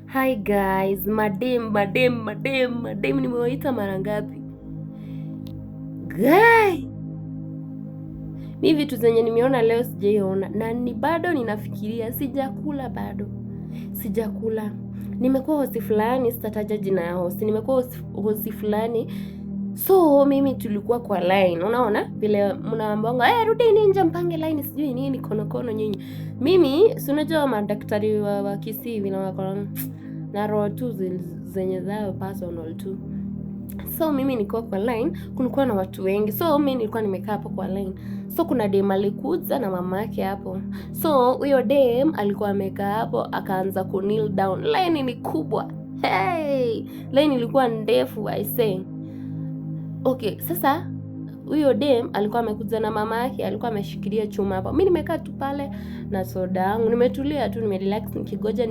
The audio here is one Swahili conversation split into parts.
Hi guys, madem nimewaita mara ngapi? Guy, mi vitu zenye nimeona leo sijaiona na bado ninafikiria, sijakula. Nimekuwa hosi fulani, sitataja jina ya hosi. Nimekuwa hosi fulani. So mimi tulikuwa kwa line. Unaona vile mnaambia rudini nje mpange line sijui nini kono nyinyi. Mimi si unajua madaktari wa Kisii vile wako na roho tu zenye zao personal tu. So mimi nilikuwa kwa line, kulikuwa na watu wengi. So mimi nilikuwa nimekaa hapo kwa line. So kuna dem alikuja na mama yake hapo. So huyo dem alikuwa amekaa hapo akaanza ku kneel down. Line ni kubwa. Hey, line ilikuwa ndefu I say. Okay, sasa huyo dem alikuwa amekuja na mama yake, alikuwa ameshikilia chuma hapo. Mimi nimekaa tu pale na soda yangu, nimetulia tu, nimerelax nikigoja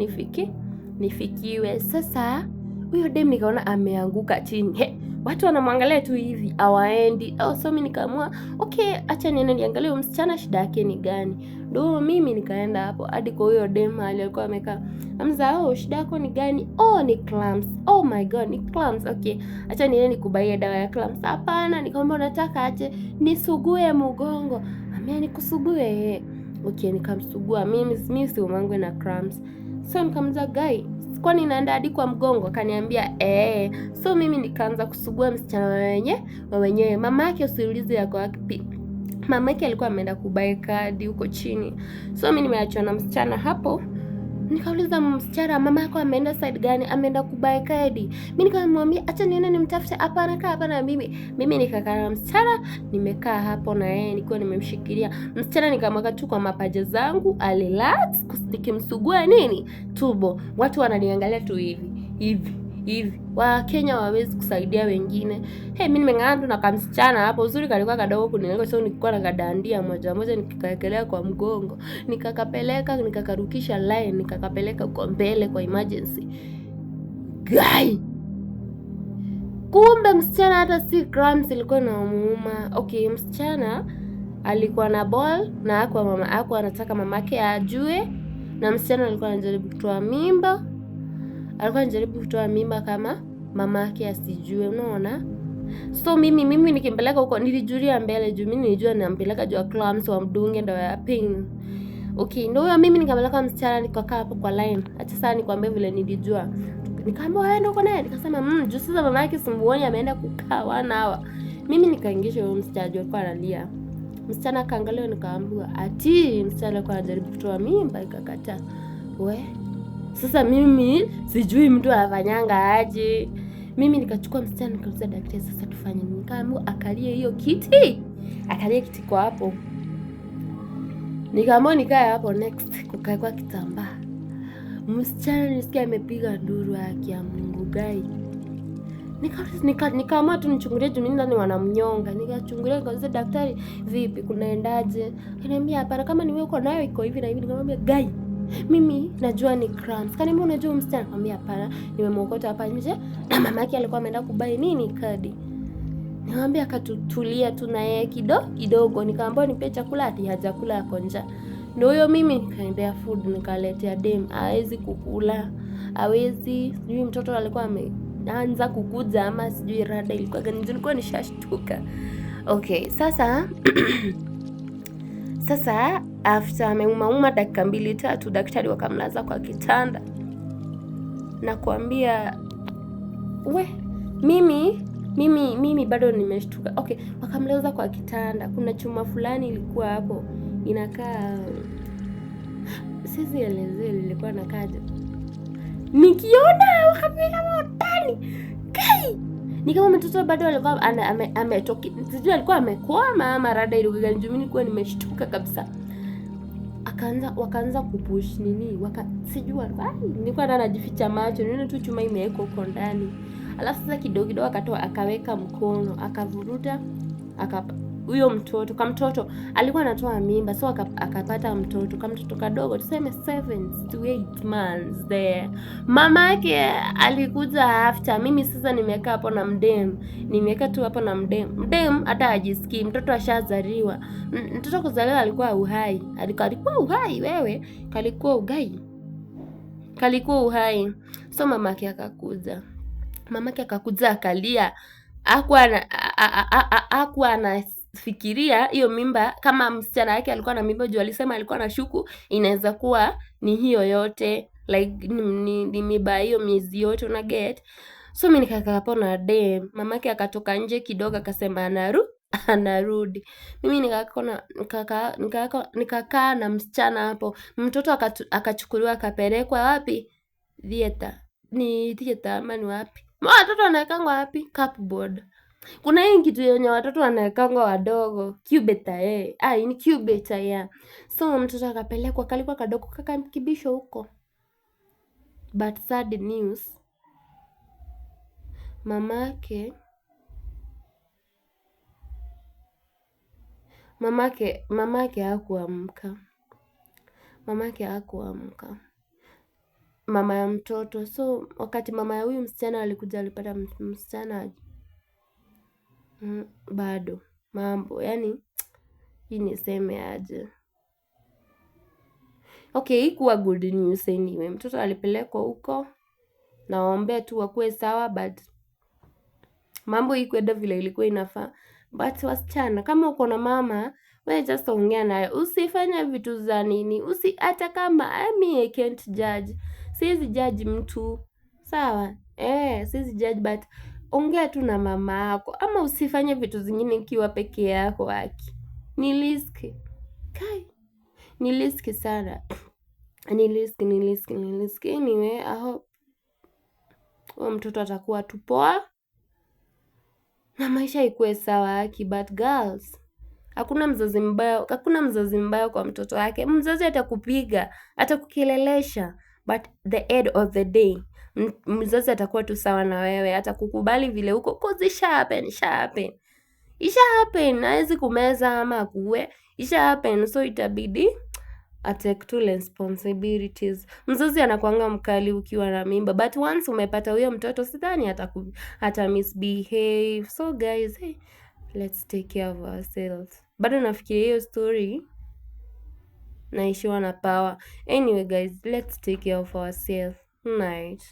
nifikiwe. Sasa huyo dem nikaona ameanguka chini. Watu wanamwangalia tu hivi, hawaendi. So mimi nikaamua, okay, acha niende niangalie huyo msichana shida yake ni gani. Ndio mimi nikaenda hapo hadi kwa huyo dem alikuwa amekaa. Amza, shida yako ni gani? Ni cramps. Oh my god, ni cramps. Okay, acha niende nikubaie dawa ya cramps. Hapana, nikamwambia unataka aje nisugue mgongo. Amia nikusugue. Okay, nikamsugua. Mimi si umangwe na cramps. So nikamza guy, kwani naenda hadi kwa mgongo? Akaniambia so mimi nikaanza kusugua msichana wenyewe. Mama yake usiulize yako wapi. Mama yake alikuwa ameenda kubai kadi huko chini. So mimi nimeachwa na msichana hapo. Nikauliza msichana, mama yako ameenda side gani? Ameenda kubai kadi. Mimi nikamwambia acha niende nimtafute. Hapana mimi nikakaa na msichana, nimekaa hapo na yeye nikiwa nimemshikilia. Msichana nikamweka tu kwa mapaja zangu, relax, nikimsugua nini? Tubo. Watu wananiangalia tu hivi. Wakenya hawawezi kusaidia wengine. Mimi nimeng'ang'ana tu na kamsichana hapo. Uzuri kalikuwa kadogo kuniliko, so nilikuwa na kadandia moja nikikaekelea kwa mgongo. Nikakarukisha line, nikakapeleka kwa mbele kwa emergency. Guy, kumbe msichana hata si cramps ilikuwa inamuuma. Okay, msichana alikuwa na ball na hakuwa anataka mamake ajue, na msichana alikuwa anajaribu kutoa mimba. Kama mamake asijue, unaona? So mimi nikimpeleka huko nilijulia mbele juu mimi nilijua nampeleka juu ya cramps wa mdunge dawa ya pain. Okay, ndio mimi nikampeleka msichana nikakaa hapo kwa line. Acha sasa nikwambie vile nilijua. Nikaambia waende huko naye, nikasema juu sasa mamake simuoni ameenda kukaa 1 hour. Mimi nikaingisha huyo msichana alikuwa analia. Msichana kaangalia, nikaambiwa ati msichana alikuwa anajaribu kutoa mimba, ikakataa. Sasa mimi sijui mtu anafanyanga aje. Mimi nikachukua msichana nikauliza daktari, sasa tufanye nini? Nikaambiwa akalie hiyo kiti. Akalie kiti kwa hapo. Nikaamua nikae hapo next kukaa kwa kitambaa. Msichana nisikia amepiga nduru yake ya Mungu gai. Nikaamua tu nichungulie juu ndani wanamnyonga. Nikachungulia nikauliza daktari, vipi kunaendaje? Akaniambia hapana, kama ni wewe uko nayo iko hivi na hivi. Nikamwambia gai, mimi najua ni cramps. Kaniambia unajua msichana? Nikamwambia hapana, nimemwokota hapa nje na mama yake alikuwa ameenda kubai nini kadi. Nikamwambia akatutulia tu na yeye kidogo. Nikamwambia nipe chakula, ati hajakula yako njaa. Ndio huyo mimi nikaendea food nikaletea dem, hawezi kukula. Hawezi, sijui mtoto alikuwa ameanza kukuja ama sijui rada ilikuwa gani, nilikuwa nishashtuka. Okay, sasa after ameuma dakika 2-3 daktari wakamlaza kwa kitanda. Nakwambia mimi bado nimeshtuka. Okay, wakamlaza kwa kitanda. Kuna chuma fulani ilikuwa hapo inakaa, sisi elezee ilikuwa nakaje. Nikiona wakapiga motani. Kai, ni kama mtoto bado alikuwa ametoki. Sijui alikuwa amekwama ama rada ilikuwa njoo, mimi nilikuwa nimeshtuka kabisa. Wakaanza kupush nini? Sijui nilikuwa najificha macho. Niona tu chuma imeweka huko ndani. Alafu sasa kidogo akaweka mkono, akavuruta, huyo mtoto alikuwa anatoa mimba, so akapata mtoto kadogo, tuseme 7 to 8 months there. Mama yake alikuja after. Mimi sasa nimekaa hapo na mdem. Mdem hata hajisikii, mtoto ashazaliwa. Mtoto kuzaliwa alikuwa uhai. Alikuwa uhai wewe, kalikuwa ugai. kalikuwa uhai. So mamake akakuja akalia. Hakuwa anafikiria hiyo mimba kama msichana yake alikuwa na mimba, juu alisema alikuwa na shuku inaweza kuwa ni hiyo yote, like ni mimba hiyo miezi yote, una get. So mimi nikakaa hapo na dem, mamake akatoka nje kidogo akasema anarudi. Mimi nikakaa na msichana hapo. Mtoto akachukuliwa akapelekwa wapi? Theater. Ni theater ama ni wapi? Watoto wanawekangwa wapi? Cupboard. Kuna hii kitu yenye watoto wanawekangwa wadogo, incubator ni incubator ya. So mtoto akapelekwa, kalikuwa kadogo kakakibisho huko. But sad news, mamake hakuamka. Mama ya mtoto. So wakati mama ya huyu msichana alikuja, alipata msichana bado mambo, yani hii niseme aje. Okay, ikuwa good news anyway. Mtoto alipelekwa huko, naombea tu wakuwe sawa, but mambo ikwenda vile ilikuwa inafaa. But wasichana, kama uko na mama, wewe just ongea naye, usifanye vitu za nini, hata kama I can't judge, siwezi judge mtu, sawa, siwezi judge, but ongea tu na mama yako, ama usifanye vitu zingine ukiwa peke yako. Haki ni risk, ni risk sana, ni risk. Anyway, I hope mtoto atakuwa tu poa na maisha ikuwe sawa. Haki, but girls, hakuna mzazi mbaya kwa mtoto wake. Mzazi atakupiga, atakukilelesha, but the end of the day mzazi atakuwa tu sawa na wewe, atakukubali vile uko, cause isha happen. Hawezi kumeza ama akuue, isha happen. So itabidi atake two responsibilities. Mzazi anakuanga mkali ukiwa na mimba, but once umepata huyo mtoto, sidhani hata misbehave. So guys, let's take care of ourselves. Bado nafikiria hiyo story naishiwa na power. Anyway guys, let's take care of ourselves. Night.